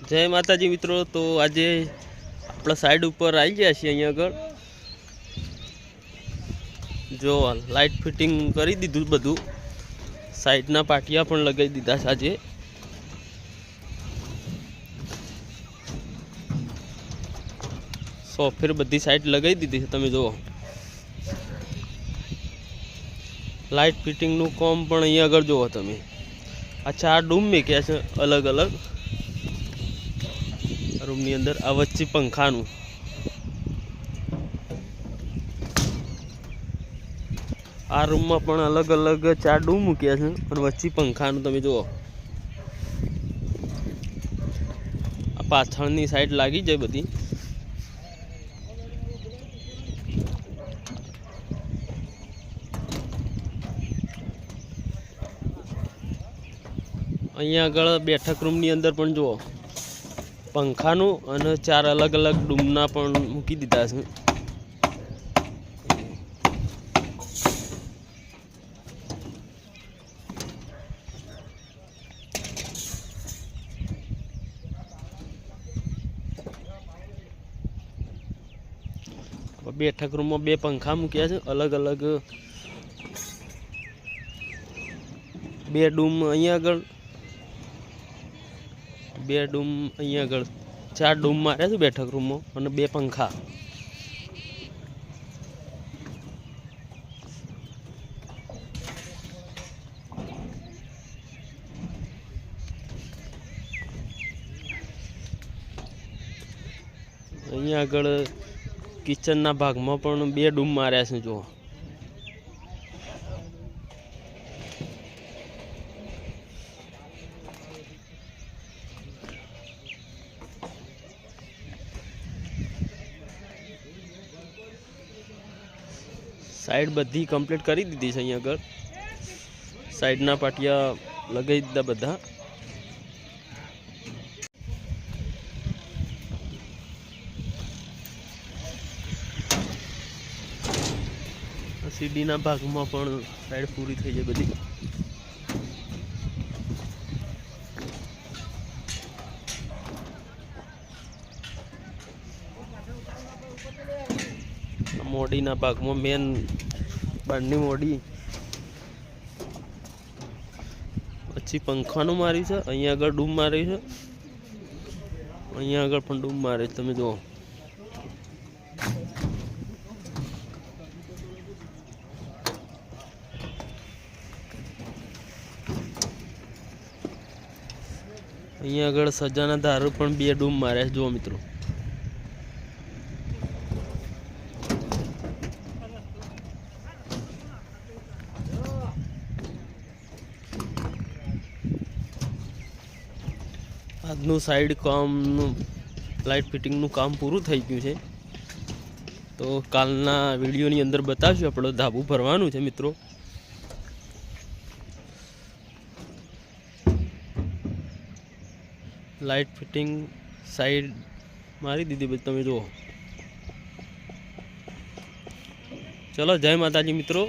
जय माताजी मित्रों। तो आज अपना साइड पर आई गया छे। अहीं आगळ जो लाइट फिटिंग करी दीधुं बधुं, साइडना पाटिया पण लगाई दीधा छे। आज सोफेर बधी साइड लगाई दीधी छे। तमे जुओ लाइट फिटिंग नु काम पण अहीं आगळ जुओ तमे। आ 4 रूम में क्या छे अलग अलग रूम नी अंदर आ वच्चे पंखानु आ रूम में पण अलग अलग 4 डूम मूक्या छे अने वच्चे पंखानु तमे जुओ। आ पाछळनी साइड लागी जाय बधी। अहीं आगळ बेठक रूम नी अंदर पण जुओ पंखानु अने 4 अलग अलग डूमना पण मूकी दीधा छे। बेठक रूम में 2 पंखा मूक्या छे अलग अलग। 2 डूम अहीं आगळ 2 डूम अहीं आगळ 4 डूम मार्या छे बेठक रूम में अने 2 पंखा। अहीं आगळ किचन ना भाग में पण 2 डूम मार्या छे। जो साइड बधी कम्प्लीट करी दीधी छे। अहीं आगळ साइडना पाटिया लगाई दीधा बधा। सीडी ना भाग में पण साइड पूरी थई जाय बधी। मोडी ना भाग में मेन बारनी मोडी पछी पंखानु मारी छे। अहीं आगळ डूम मारी छे। अहीं आगळ पण डूम मारी छे। तमे जुओ अहीं आगळ सजाना दारू पण 2 डूम मार्या छे। जुओ मित्रों આજનું સાઈડ કામનું લાઇટ ફિટિંગનું કામ પૂરું થઈ ગયું છે। તો કાલના વિડીયોની અંદર બતાવશું આપણો ધાબુ ભરવાનું છે મિત્રો। લાઇટ ફિટિંગ સાઈડ મારી દીધી બધી તમે જુઓ। ચલો જય માતાજી મિત્રો।